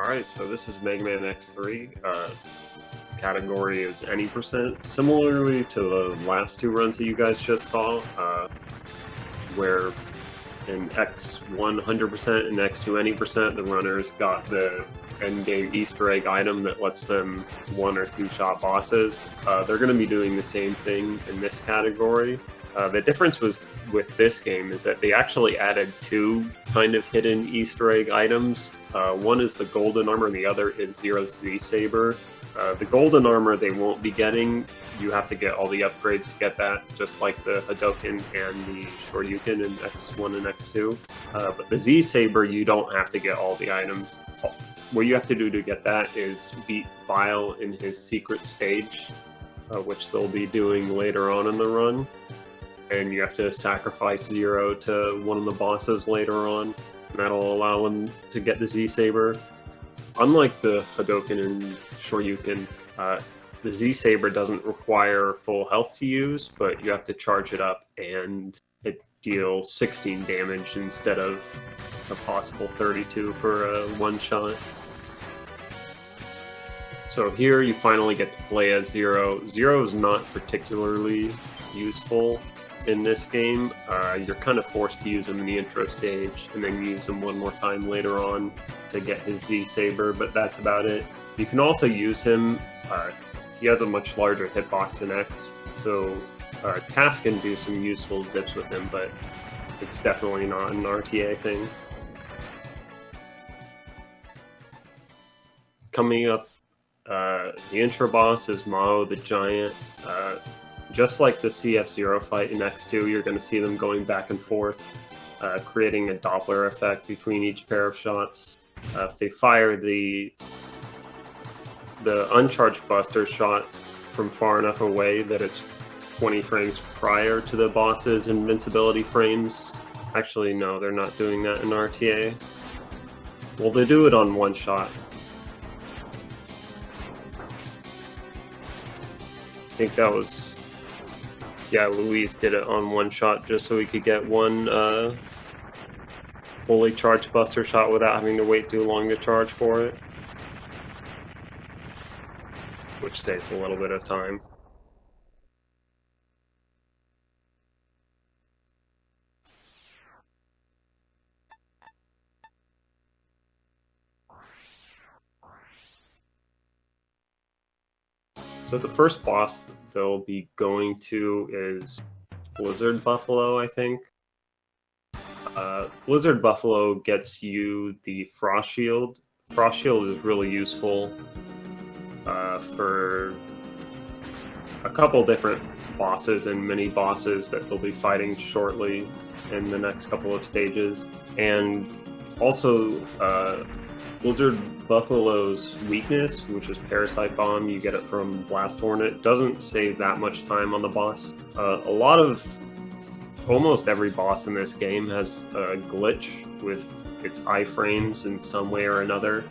Alright, so this is Mega Man X3. Category is any percent. Similarly to the last two runs that you guys just saw, where in X 100% and X2 any percent, the runners got the endgame Easter egg item that lets them one or two shot bosses. They're going to be doing the same thing in this category. The difference was with this game is that they actually added two kind of hidden Easter egg items. One is the golden armor and the other is Zero's Z-Saber. The golden armor they won't be getting. You have to get all the upgrades to get that, just like the Hadoken and the Shoryuken in X1 and X2. But the Z-Saber, you don't have to get all the items. What you have to do to get that is beat Vile in his secret stage, which they'll be doing later on in the run. And you have to sacrifice Zero to one of the bosses later on. And that'll allow him to get the Z-Saber. Unlike the Hadoken and Shoryuken, the Z-Saber doesn't require full health to use, but you have to charge it up, and it deals 16 damage instead of a possible 32 for a one-shot. So here you finally get to play as Zero. Zero is not particularly useful in this game. You're kind of forced to use him in the intro stage and then use him one more time later on to get his Z-Saber, but that's about it. You can also use him. He has a much larger hitbox in X, so Cass can do some useful zips with him, but it's definitely not an RTA thing. Coming up, the intro boss is Mao the Giant. Just like the CF-Zero fight in X2, you're going to see them going back and forth, creating a Doppler effect between each pair of shots. If they fire the uncharged Buster shot from far enough away that it's 20 frames prior to the boss's invincibility frames. Actually, no, they're not doing that in RTA. Well, they do it on one shot. I think that was... Yeah, Luis did it on one shot just so he could get one fully charged Buster shot without having to wait too long to charge for it. Which saves a little bit of time. So the first boss they'll be going to is Blizzard Buffalo, I think. Blizzard Buffalo gets you the Frost Shield. Frost Shield is really useful for a couple different bosses and mini-bosses that they'll be fighting shortly in the next couple of stages. And also, Blizzard Buffalo's weakness, which is Parasite Bomb, you get it from Blast Hornet, doesn't save that much time on the boss. Almost every boss in this game has a glitch with its iframes in some way or another.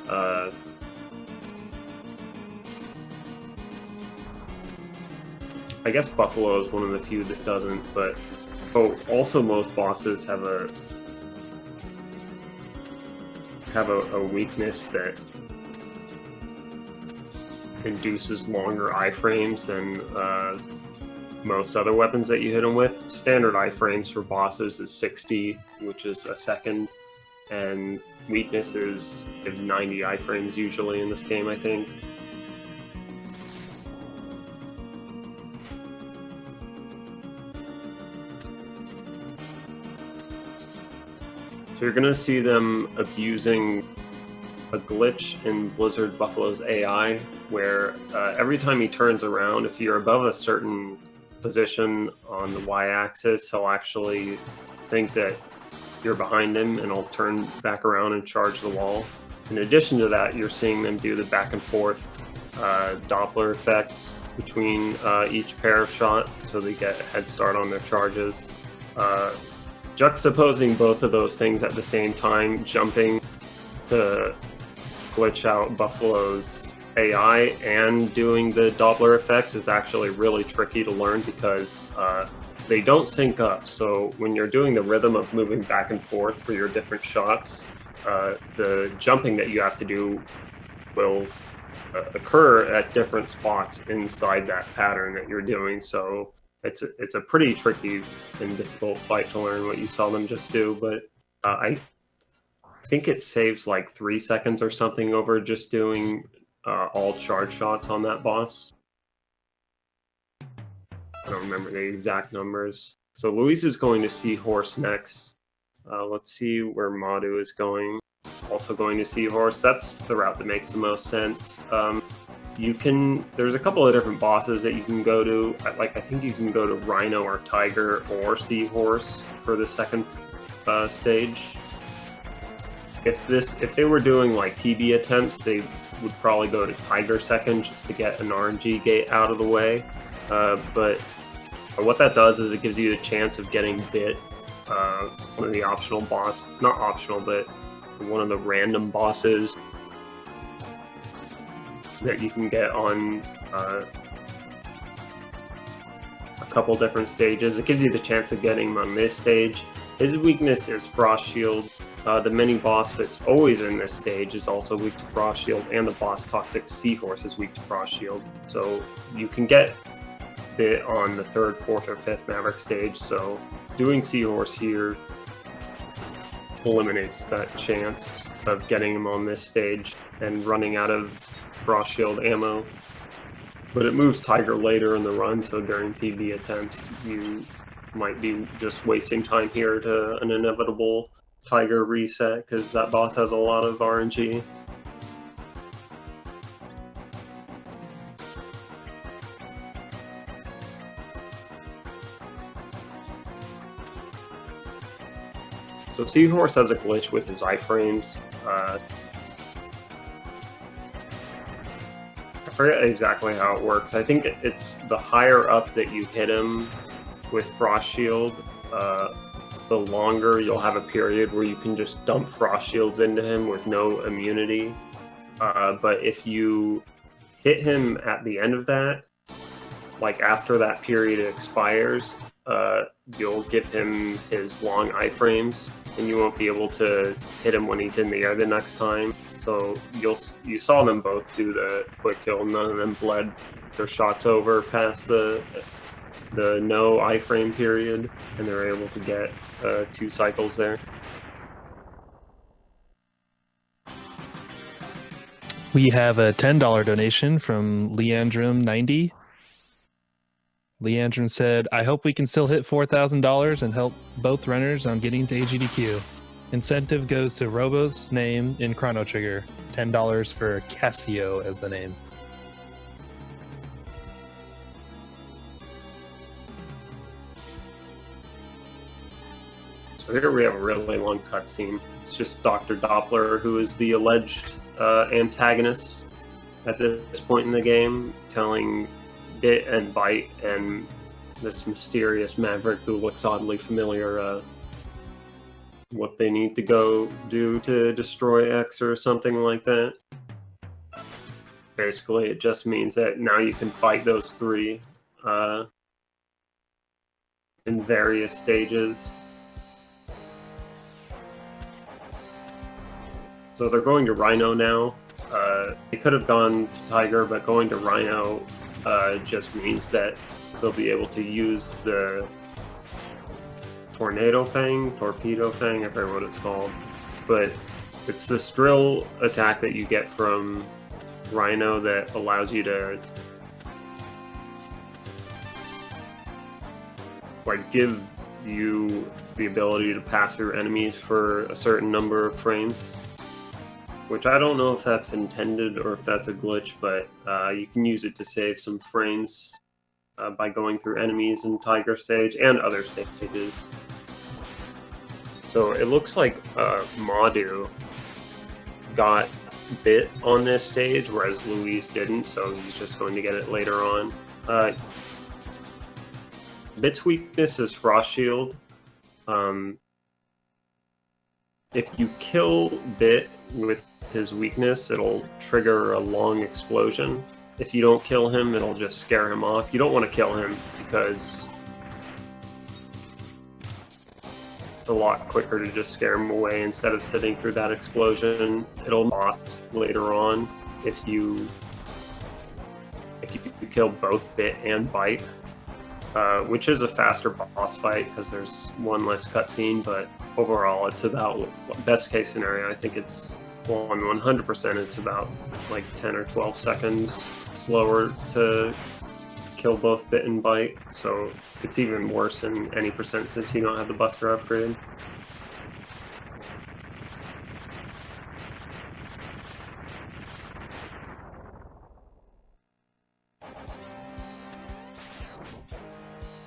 I guess Buffalo is one of the few that doesn't, but also most bosses have a weakness that induces longer iframes than most other weapons that you hit them with. Standard iframes for bosses is 60, which is a second, and weakness is 90 iframes usually in this game, I think. So you're going to see them abusing a glitch in Blizzard Buffalo's AI, where every time he turns around, if you're above a certain position on the y-axis, he'll actually think that you're behind him, and he'll turn back around and charge the wall. In addition to that, you're seeing them do the back and forth Doppler effect between each pair of shot, so they get a head start on their charges. Juxtaposing both of those things at the same time, jumping to glitch out Buffalo's AI and doing the Doppler effects is actually really tricky to learn because they don't sync up. So when you're doing the rhythm of moving back and forth for your different shots, the jumping that you have to do will occur at different spots inside that pattern that you're doing. So it's a pretty tricky and difficult fight to learn what you saw them just do. But I think it saves like 3 seconds or something over just doing all charge shots on that boss. I don't remember the exact numbers. So Luis is going to Seahorse next. Let's see where Madu is going. Also going to Seahorse. That's the route that makes the most sense. There's a couple of different bosses that you can go to. I think you can go to Rhino or Tiger or Seahorse for the second stage. If they were doing like PB attempts, they would probably go to Tiger second just to get an RNG gate out of the way. But what that does is it gives you the chance of getting bit. One of the optional not optional, but one of the random bosses that you can get on a couple different stages. It gives you the chance of getting him on this stage. His weakness is Frost Shield. The mini boss that's always in this stage is also weak to Frost Shield, and the boss Toxic Seahorse is weak to Frost Shield. So you can get bit on the 3rd, 4th, or 5th Maverick stage, so doing Seahorse here eliminates that chance of getting him on this stage and running out of Frost Shield ammo. But it moves Tiger later in the run, so during PB attempts you might be just wasting time here to an inevitable Tiger reset, because that boss has a lot of RNG. So Seahorse has a glitch with his iframes. I forget exactly how it works. I think it's the higher up that you hit him with Frost Shield, the longer you'll have a period where you can just dump Frost Shields into him with no immunity. But if you hit him at the end of that, like after that period expires, you'll give him his long iframes, and you won't be able to hit him when he's in the air the next time. So you saw them both do the quick kill. None of them bled their shots over past the no iframe period, and they're able to get 2 cycles there. We have a $10 donation from Leandrum90. Leandrum said, I hope we can still hit $4,000 and help both runners on getting to AGDQ. Incentive goes to Robo's name in Chrono Trigger. $10 for Casio as the name. So here we have a really long cutscene. It's just Dr. Doppler, who is the alleged antagonist at this point in the game, telling Bit and Bite and this mysterious Maverick who looks oddly familiar what they need to go do to destroy X or something like that. Basically, it just means that now you can fight those 3 in various stages. So they're going to Rhino now. They could have gone to Tiger, but going to Rhino just means that they'll be able to use the Torpedo Fang, I forget what it's called. But it's this drill attack that you get from Rhino that allows you to give you the ability to pass through enemies for a certain number of frames. Which I don't know if that's intended or if that's a glitch, but you can use it to save some frames by going through enemies in Tiger Stage and other stages. So it looks like Madu got Bit on this stage, whereas Luis didn't, so he's just going to get it later on. Bit's weakness is Frost Shield. If you kill Bit with his weakness, it'll trigger a long explosion. If you don't kill him, it'll just scare him off. You don't want to kill him because it's a lot quicker to just scare him away instead of sitting through that explosion. It'll boss later on if you kill both Bit and Bite, which is a faster boss fight because there's one less cutscene, but overall it's about, best case scenario, I think it's 100%, it's about like 10 or 12 seconds slower to kill both Bit and Bite, so it's even worse in any percent since you don't have the Buster upgrade.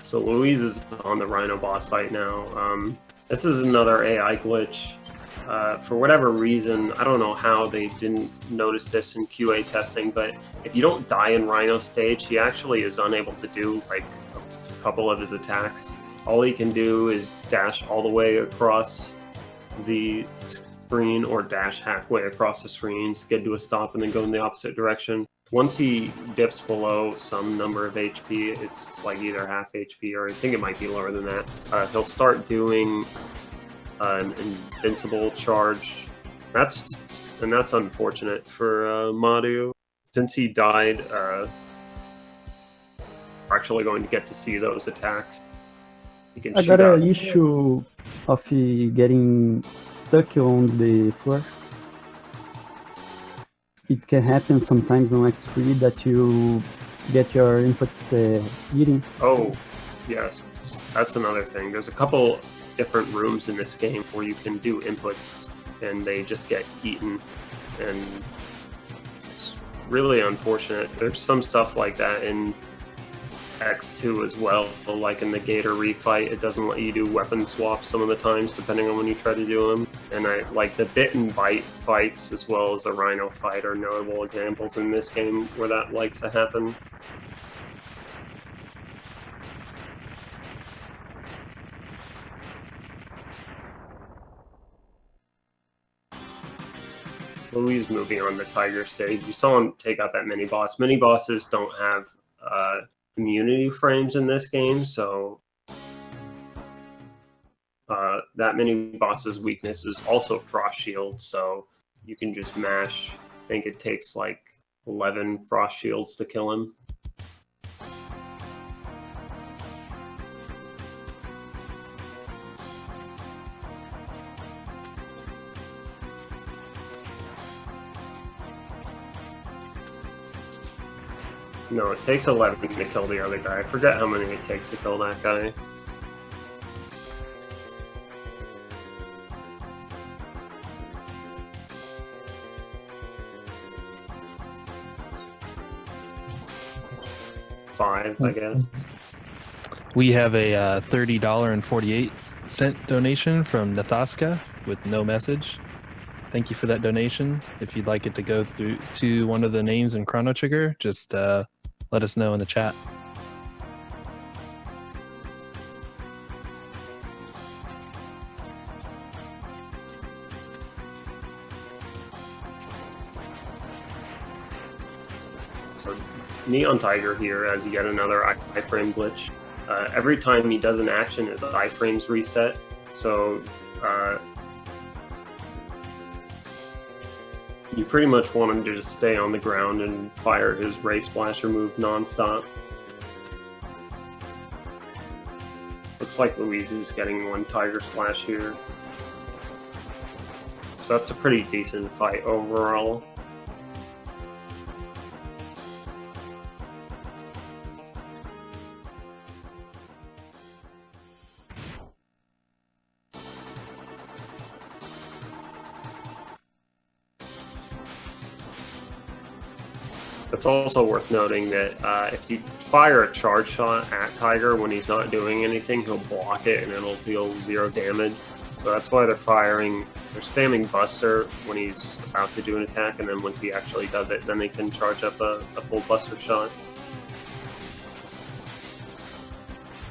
So Louise is on the Rhino boss fight now. This is another AI glitch. For whatever reason, I don't know how they didn't notice this in QA testing, but if you don't die in Rhino stage, he actually is unable to do like a couple of his attacks. All he can do is dash all the way across the screen or dash halfway across the screen, skid to a stop, and then go in the opposite direction. Once he dips below some number of HP, it's like either half HP or I think it might be lower than that, he'll start doing an invincible charge. That's unfortunate for Madhu. Since he died, we're actually going to get to see those attacks. He can I shoot got out. an issue of getting stuck on the floor. It can happen sometimes on X3 that you get your inputs eating. Oh, yes, that's another thing. There's a couple different rooms in this game where you can do inputs and they just get eaten, and it's really unfortunate. There's some stuff like that in X2 as well, like in the Gator refight, it doesn't let you do weapon swaps some of the times depending on when you try to do them. And I like the Bit and Bite fights as well as the Rhino fight are notable examples in this game where that likes to happen. Louise moving on the Tiger stage. You saw him take out that mini boss. Mini bosses don't have immunity frames in this game, so that mini boss's weakness is also Frost Shield, so you can just mash. I think it takes like 11 Frost Shields to kill him. No, it takes 11 to kill the other guy. I forget how many it takes to kill that guy. Five, I guess. We have a $30.48 donation from Nathaska with no message. Thank you for that donation. If you'd like it to go through to one of the names in Chrono Trigger, just let us know in the chat. So Neon Tiger here has yet another iframe glitch. Every time he does an action, his iframes reset. So you pretty much want him to just stay on the ground and fire his Ray Splasher move non-stop. Looks like Louise is getting one Tiger Slash here. So that's a pretty decent fight overall. It's also worth noting that if you fire a charge shot at Tiger when he's not doing anything, he'll block it and it'll deal 0 damage. So that's why they're spamming Buster when he's about to do an attack, and then once he actually does it, then they can charge up a full Buster shot.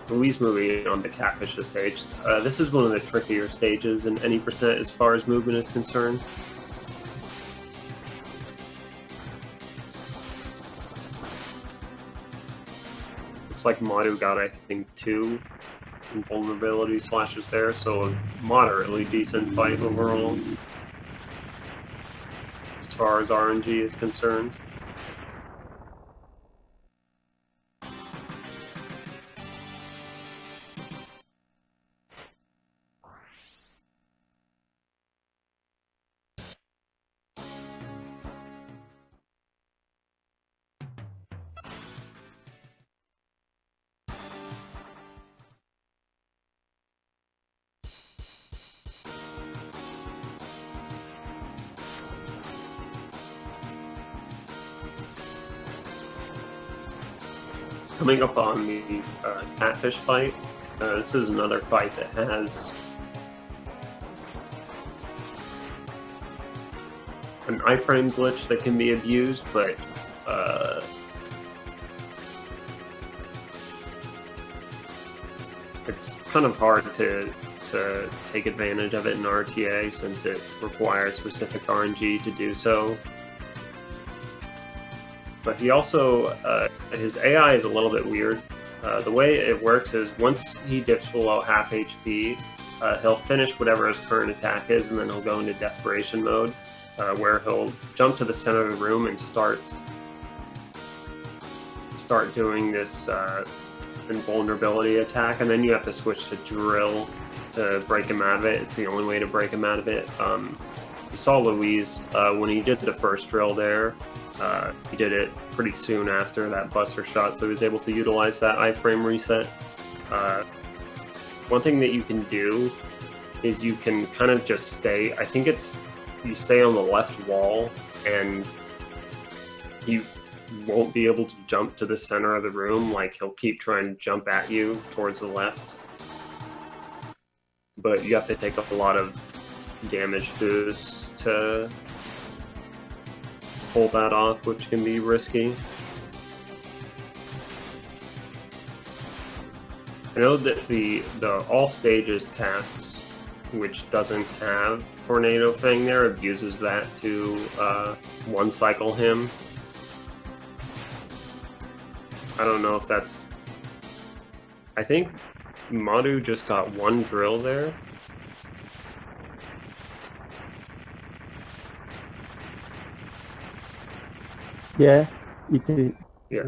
Louise moving on the Catfish stage. This is one of the trickier stages in any percent as far as movement is concerned. Looks like Madhu got, I think, 2. invulnerability slashes there, so a moderately decent fight overall as far as RNG is concerned. Coming up on the catfish fight, this is another fight that has an iframe glitch that can be abused, but it's kind of hard to take advantage of it in RTA since it requires specific RNG to do so. But he also, his AI is a little bit weird. The way it works is once he dips below half HP, he'll finish whatever his current attack is, and then he'll go into desperation mode, where he'll jump to the center of the room and start doing this invulnerability attack, and then you have to switch to drill to break him out of it. It's the only way to break him out of it. You saw Luis when he did the first drill there. He did it pretty soon after that buster shot, so he was able to utilize that iframe reset. One thing that you can do is you can kind of just stay, I think it's, you stay on the left wall, and he won't be able to jump to the center of the room. Like, he'll keep trying to jump at you towards the left. But you have to take a lot of damage boosts to pull that off, which can be risky. I know that the all stages tasks, which doesn't have Tornado Fang there, abuses that to one cycle him. I don't know if that's... I think Madu just got one drill there. Yeah, it is. Yeah.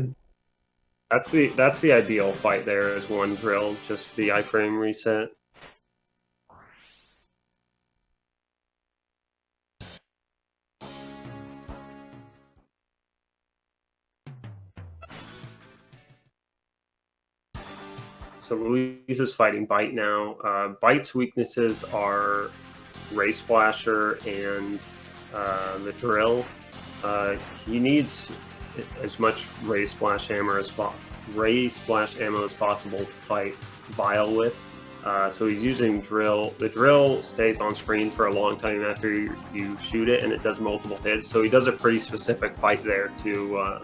That's the ideal fight there, is one drill, just the iframe reset. So Luis is fighting Bite now. Bite's weaknesses are Ray Splasher and the drill. He needs as much Ray Splash ammo as possible to fight Vile with. So he's using drill. The drill stays on screen for a long time after you shoot it, and it does multiple hits. So he does a pretty specific fight there to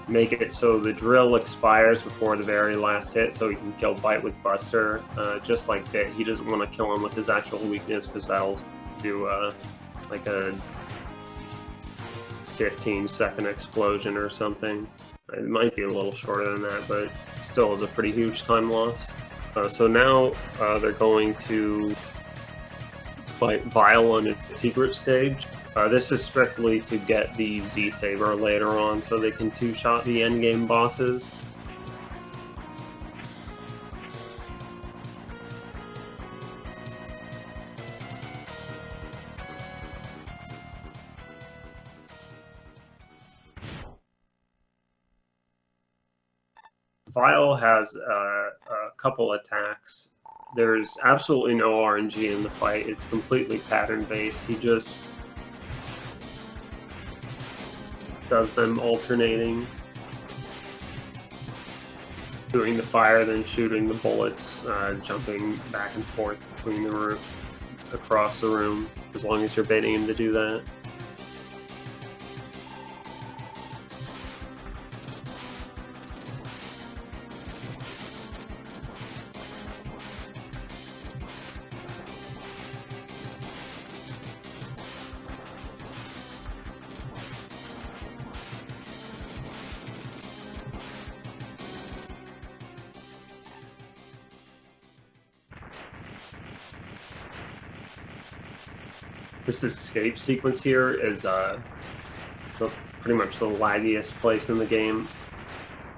make it so the drill expires before the very last hit, so he can kill Bite with Buster. Just like that, he doesn't want to kill him with his actual weakness, because that'll do like a 15-second explosion or something. It might be a little shorter than that, but still is a pretty huge time loss. So now they're going to fight Vile on a secret stage. This is strictly to get the Z-Saber later on, so they can two-shot the endgame bosses. Vile has a couple attacks. There's absolutely no RNG in the fight. It's completely pattern-based. He just does them alternating. Doing the fire, then shooting the bullets, jumping back and forth between the room, across the room, as long as you're baiting him to do that. This escape sequence here is pretty much the laggiest place in the game.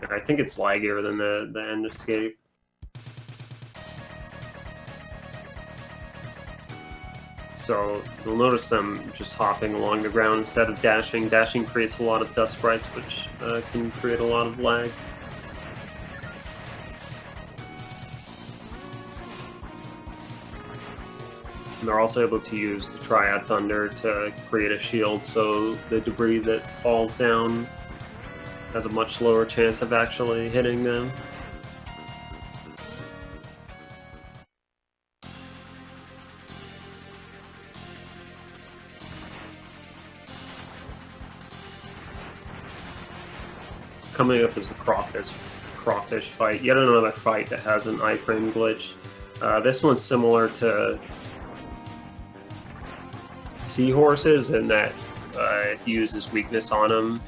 And I think it's laggier than the end escape. So you'll notice them just hopping along the ground instead of dashing. Dashing creates a lot of dust sprites, which can create a lot of lag. And they're also able to use the Triad Thunder to create a shield, so the debris that falls down has a much lower chance of actually hitting them. Coming up is the crawfish fight. Yet another fight that has an iframe glitch. This one's similar to seahorses in that if you use his weakness on him,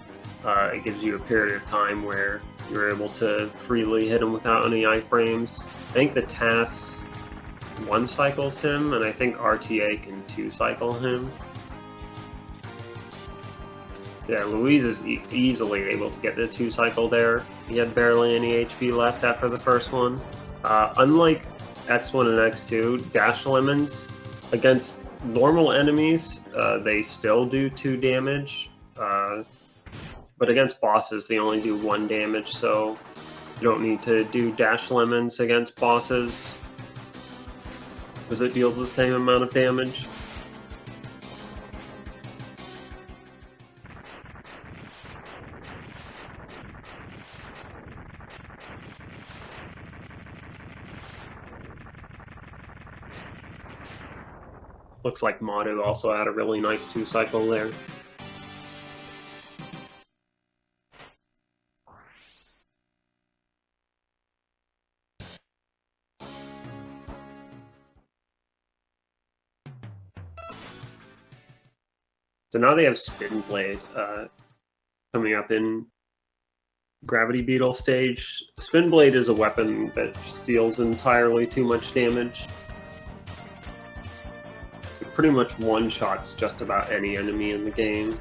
it gives you a period of time where you're able to freely hit him without any iframes. I think the TAS 1 cycles him, and I think RTA can 2 cycle him. So yeah, Luiz is easily able to get the 2 cycle there. He had barely any HP left after the first one. Unlike X1 and X2, Dash Lemons, against normal enemies, they still do 2 damage. But against bosses, they only do 1 damage, so you don't need to do Dash Lemons against bosses, because it deals the same amount of damage. Looks like Madu also had a really nice 2 cycle there. So now they have Spin Blade coming up in Gravity Beetle stage. Spin Blade is a weapon that just deals entirely too much damage. It pretty much one-shots just about any enemy in the game.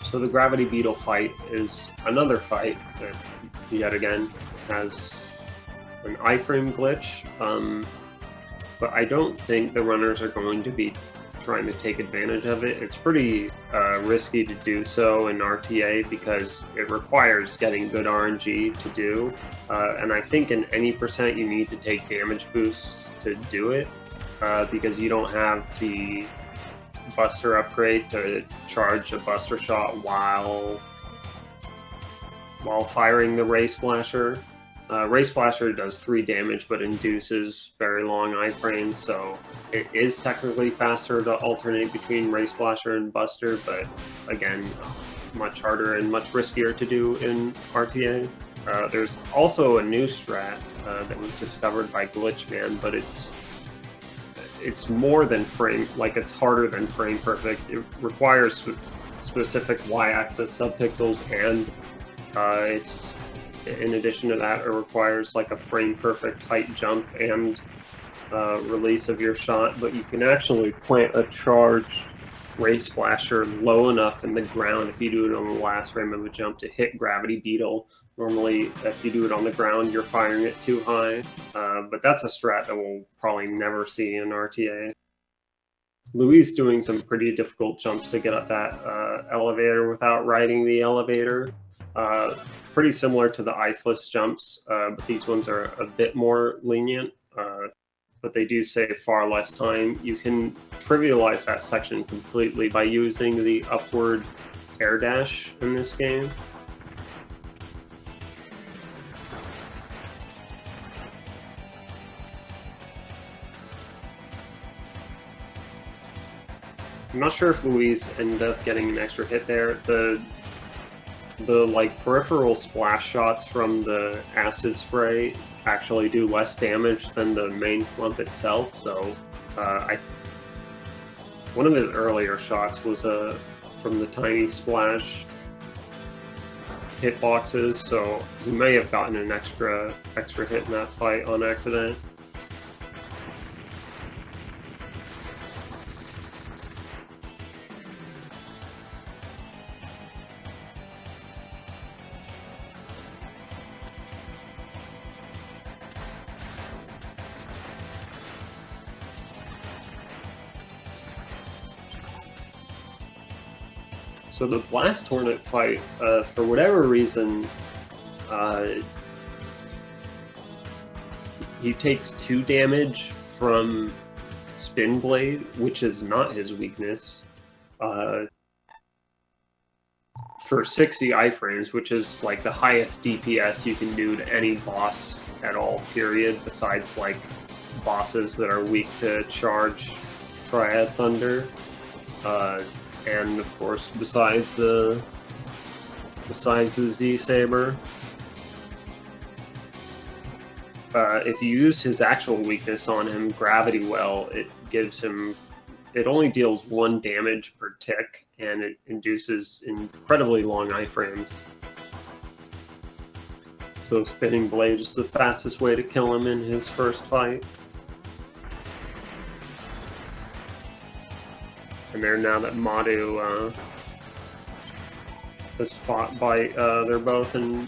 So the Gravity Beetle fight is another fight that, yet again, has an iframe glitch, but I don't think the runners are going to be trying to take advantage of it. It's pretty risky to do so in RTA because it requires getting good RNG to do, and I think in any percent you need to take damage boosts to do it, because you don't have the Buster upgrade to charge a Buster Shot while firing the Ray Splasher. Ray Splasher does 3 damage but induces very long iframes, so it is technically faster to alternate between Ray Splasher and Buster, but again, much harder and much riskier to do in RTA. There's also a new strat that was discovered by Glitchman, but it's more than frame, like it's harder than frame perfect. It requires specific y-axis subpixels, and it's, in addition to that, it requires like a frame perfect height jump and release of your shot, but you can actually plant a charged Ray Splasher low enough in the ground if you do it on the last frame of a jump to hit Gravity Beetle. Normally, if you do it on the ground, you're firing it too high, but that's a strat that we'll probably never see in RTA. Luiz doing some pretty difficult jumps to get up that elevator without riding the elevator. Pretty similar to the iceless jumps, but these ones are a bit more lenient, but they do save far less time. You can trivialize that section completely by using the upward air dash in this game. I'm not sure if Louise ended up getting an extra hit there. The like peripheral splash shots from the acid spray actually do less damage than the main clump itself. So one of his earlier shots was from the tiny splash hitboxes, so he may have gotten an extra hit in that fight on accident. So the Blast Hornet fight, for whatever reason, he takes 2 damage from Spin Blade, which is not his weakness, for 60 iframes, which is like the highest DPS you can do to any boss at all, period, besides like bosses that are weak to charge Triad Thunder. And of course, besides the Z-Saber, if you use his actual weakness on him, Gravity Well, it only deals 1 damage per tick, and it induces incredibly long iframes. So Spinning Blade is the fastest way to kill him in his first fight. And there, now that Madhu has fought by, they're both in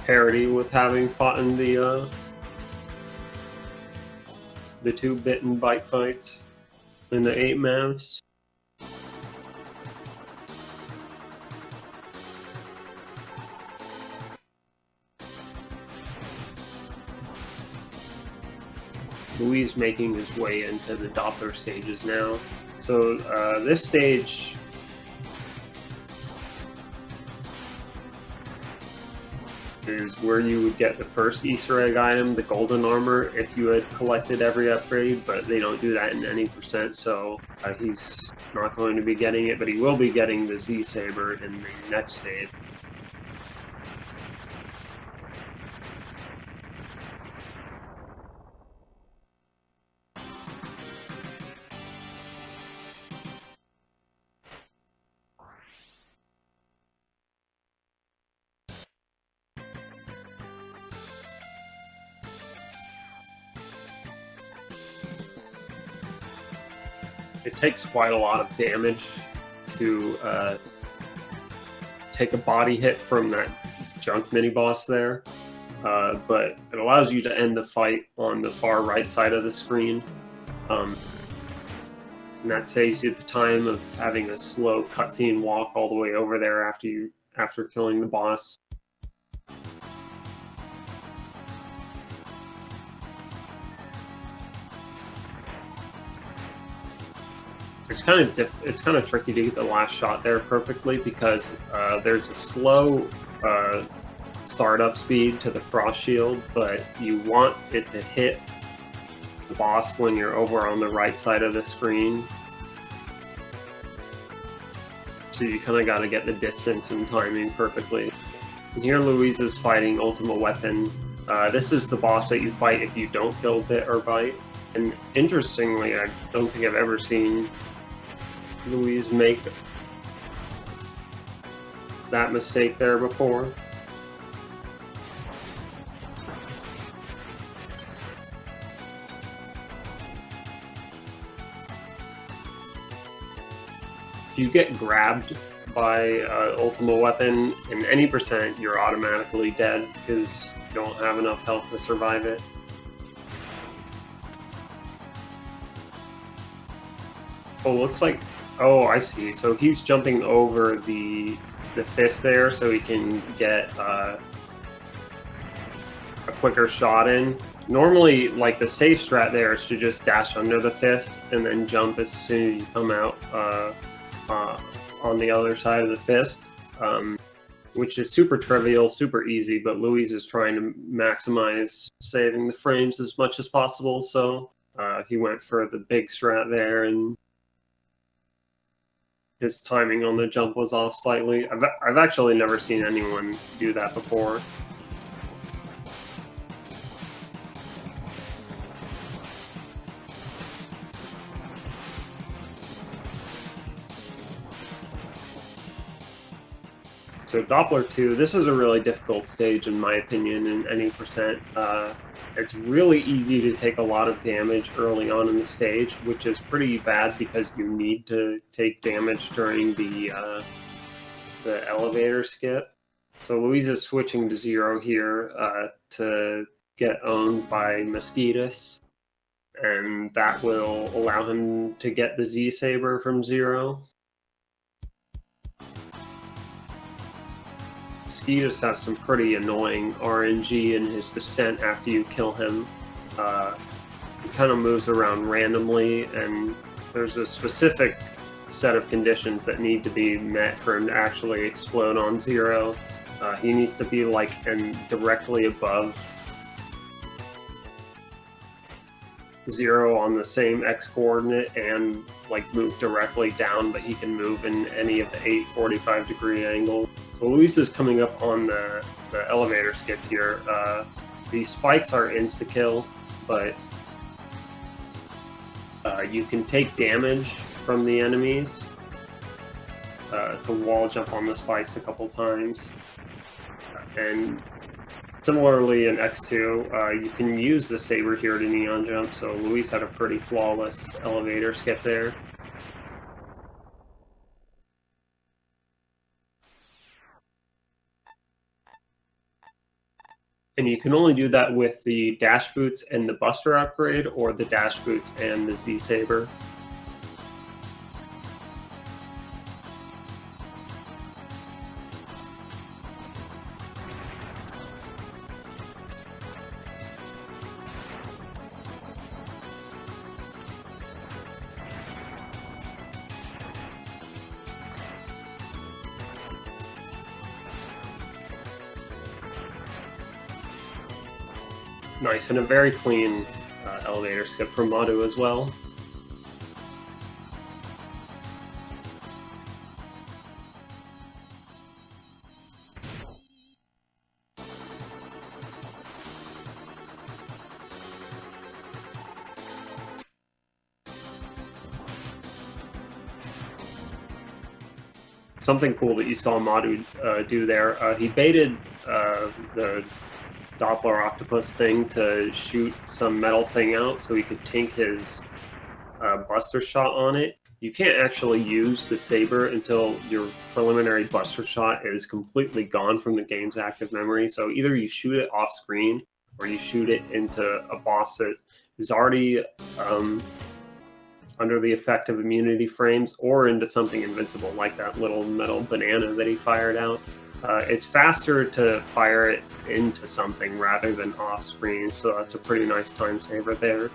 parity with having fought in the 2 bit and bite fights in the 8 mavs. Louise making his way into the Doppler stages now. So this stage is where you would get the first Easter egg item, the golden armor, if you had collected every upgrade, but they don't do that in any percent, so he's not going to be getting it, but he will be getting the Z-Saber in the next stage. It takes quite a lot of damage to take a body hit from that junk mini-boss there, but it allows you to end the fight on the far right side of the screen, and that saves you the time of having a slow cutscene walk all the way over there after killing the boss. It's kind of tricky to get the last shot there perfectly because there's a slow startup speed to the frost shield, but you want it to hit the boss when you're over on the right side of the screen. So you kind of got to get the distance and timing perfectly. And here Louise is fighting Ultima Weapon. This is the boss that you fight if you don't kill Bit or Bite. And interestingly, I don't think I've ever seen Louise make that mistake there before. If you get grabbed by Ultima Weapon in any percent, you're automatically dead because you don't have enough health to survive it. Oh, looks like... Oh, I see. So he's jumping over the fist there so he can get a quicker shot in. Normally, like, the safe strat there is to just dash under the fist and then jump as soon as you come out on the other side of the fist. which is super trivial, super easy, but Luis is trying to maximize saving the frames as much as possible, so he went for the big strat there, and his timing on the jump was off slightly. I've actually never seen anyone do that before. So Doppler 2, this is a really difficult stage in my opinion in any percent. It's really easy to take a lot of damage early on in the stage, which is pretty bad because you need to take damage during the elevator skip. So Luis is switching to 0 here to get owned by Mosquitus, and that will allow him to get the Z-Saber from 0. Mosquitus has some pretty annoying RNG in his descent after you kill him. He kind of moves around randomly, and there's a specific set of conditions that need to be met for him to actually explode on 0. He needs to be like directly above 0 on the same X coordinate and like move directly down, but he can move in any of the 8 45-degree angles. So Luis is coming up on the elevator skip here. These spikes are insta-kill, but you can take damage from the enemies to wall jump on the spikes a couple times. And similarly in X2, you can use the Saber here to neon jump, so Luis had a pretty flawless elevator skip there. And you can only do that with the dash boots and the Buster upgrade, or the dash boots and the Z-Saber. Nice, and a very clean elevator skip from Madu as well. Something cool that you saw Madu do there, he baited the Doppler octopus thing to shoot some metal thing out so he could tank his Buster shot on it. You can't actually use the Saber until your preliminary Buster shot is completely gone from the game's active memory. So either you shoot it off screen or you shoot it into a boss that is already under the effect of immunity frames, or into something invincible like that little metal banana that he fired out. It's faster to fire it into something rather than off screen, so that's a pretty nice time saver there.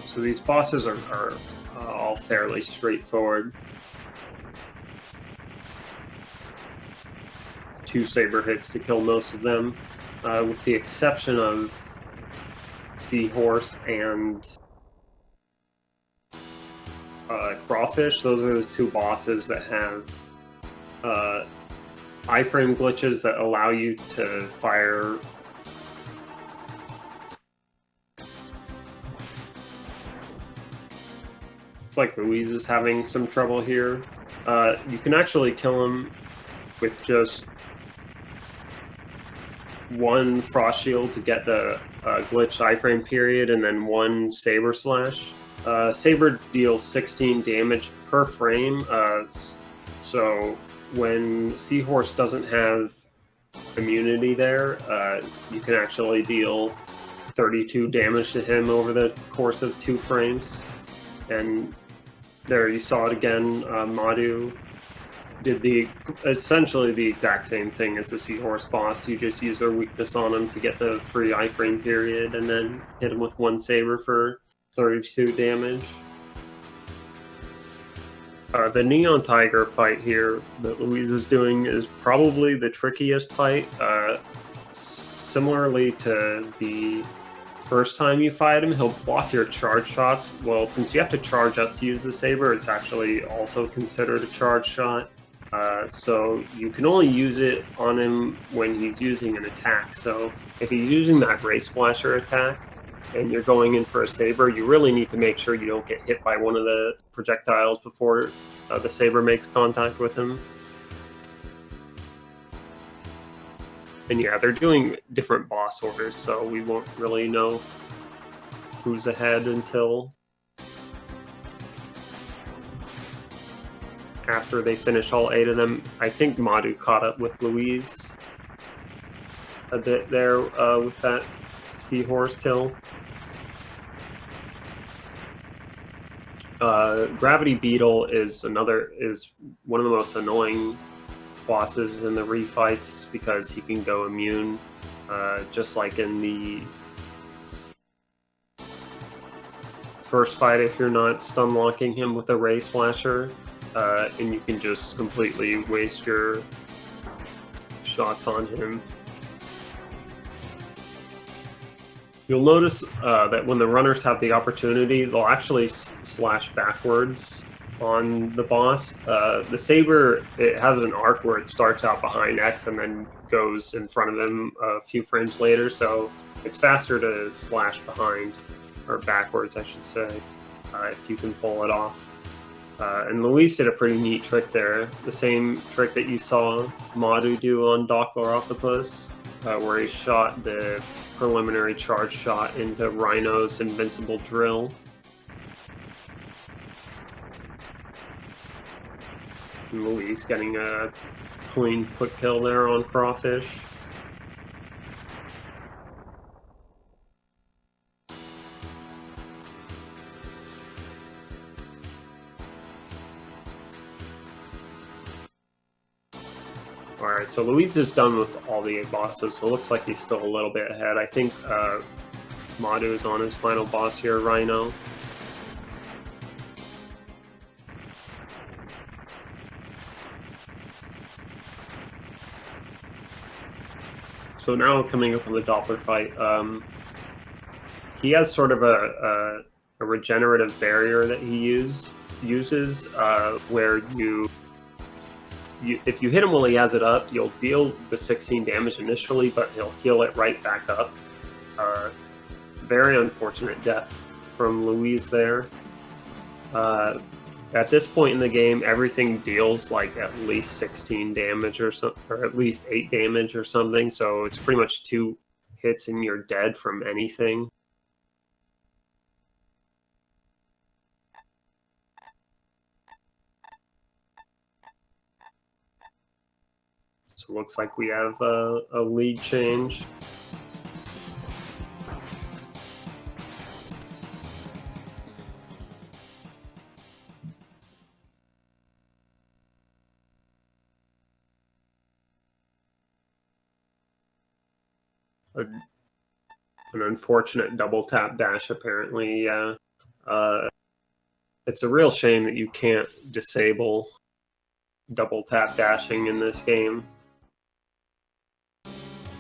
So these bosses are all fairly straightforward. 2 Saber hits to kill most of them, with the exception of Seahorse and Crawfish. Those are the 2 bosses that have iframe glitches that allow you to fire It's like Luis is having some trouble here. You can actually kill him with just 1 Frost Shield to get the glitch iframe period, and then 1 Saber Slash. Saber deals 16 damage per frame, so when Seahorse doesn't have immunity there, you can actually deal 32 damage to him over the course of 2 frames. And there you saw it again, Madu did essentially the exact same thing as the Seahorse boss. You just use their weakness on him to get the free iframe period, and then hit him with one saber for 32 damage. The Neon Tiger fight here that Louise is doing is probably the trickiest fight. Similarly to the first time you fight him, he'll block your charge shots. Well, since you have to charge up to use the saber, it's actually also considered a charge shot. So you can only use it on him when he's using an attack. So if he's using that Ray Splasher attack and you're going in for a saber, you really need to make sure you don't get hit by one of the projectiles before the saber makes contact with him. And yeah, they're doing different boss orders, so we won't really know who's ahead until after they finish all 8 of them. I think Madhu caught up with Louise a bit there with that Seahorse kill. Gravity Beetle is one of the most annoying bosses in the refights because he can go immune, just like in the first fight if you're not stun locking him with a Ray Splasher, and you can just completely waste your shots on him. You'll notice that when the runners have the opportunity, they'll actually slash backwards on the boss. The saber, it has an arc where it starts out behind X and then goes in front of him a few frames later, so it's faster to slash behind, or backwards I should say, if you can pull it off. And Luis did a pretty neat trick there, the same trick that you saw Madhu do on Doppler Octopus, where he shot the preliminary charge shot into Rhino's invincible drill. And Luis getting a clean quick kill there on Crawfish. Alright, so Luis is done with all the 8 bosses, so it looks like he's still a little bit ahead. I think Madhu is on his final boss here, Rhino. So now coming up on the Doppler fight, he has sort of a regenerative barrier that he uses where if you hit him while he has it up, you'll deal the 16 damage initially, but he'll heal it right back up. Very unfortunate death from Louise there. At this point in the game, everything deals like at least 16 damage or at least 8 damage or something, so it's pretty much 2 hits and you're dead from anything. So it looks like we have a lead change. An unfortunate double tap dash, apparently. It's a real shame that you can't disable double tap dashing in this game,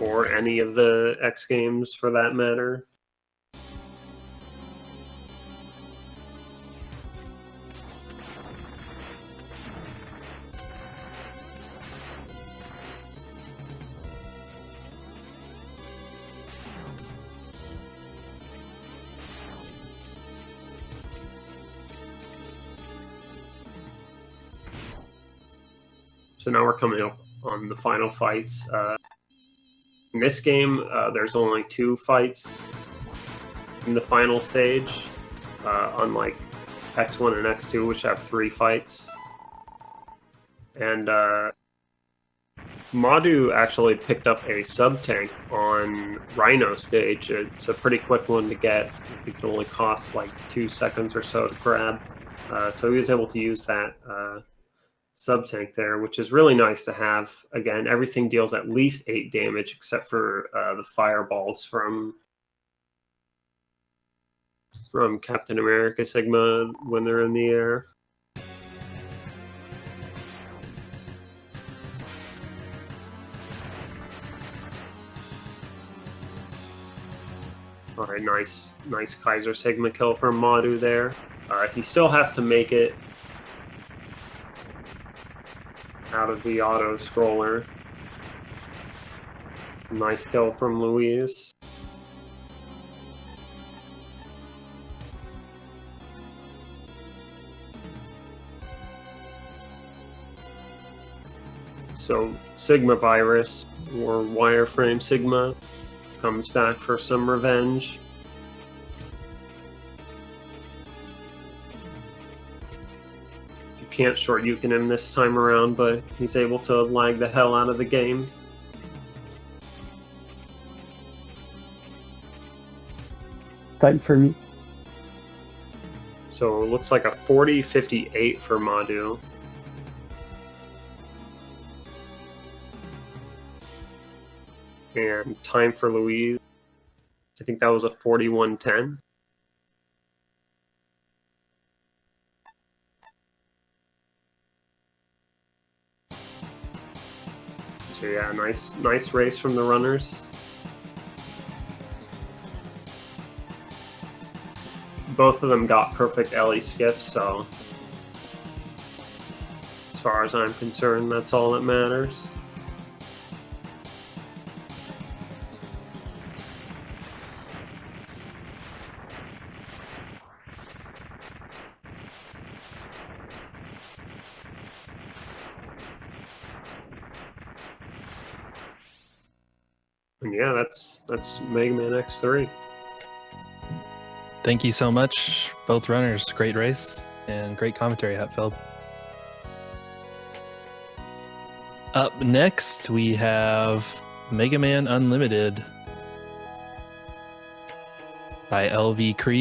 or any of the X games for that matter. So now we're coming up on the final fights. In this game, there's only 2 fights in the final stage, unlike X1 and X2, which have 3 fights. And Madhu actually picked up a sub-tank on Rhino stage. It's a pretty quick one to get. I think it only costs like 2 seconds or so to grab. So he was able to use that sub-tank there, which is really nice to have. Again, everything deals at least 8 damage except for the fireballs from Captain America Sigma when they're in the air. All right, nice Kaiser Sigma kill from Madu there. He still has to make it out of the auto scroller. Nice kill from Luis. So Sigma Virus, or Wireframe Sigma, comes back for some revenge. You can't short Yukin him this time around, but he's able to lag the hell out of the game. Time for me. So it looks like a 40-58 for Madu. And time for Louise. I think that was a 41-10. So yeah, nice race from the runners. Both of them got perfect Ellie skips, so as far as I'm concerned, that's all that matters. And yeah, that's Mega Man X3. Thank you so much, both runners. Great race and great commentary, Hatfield. Up next, we have Mega Man Unlimited by LV Creed.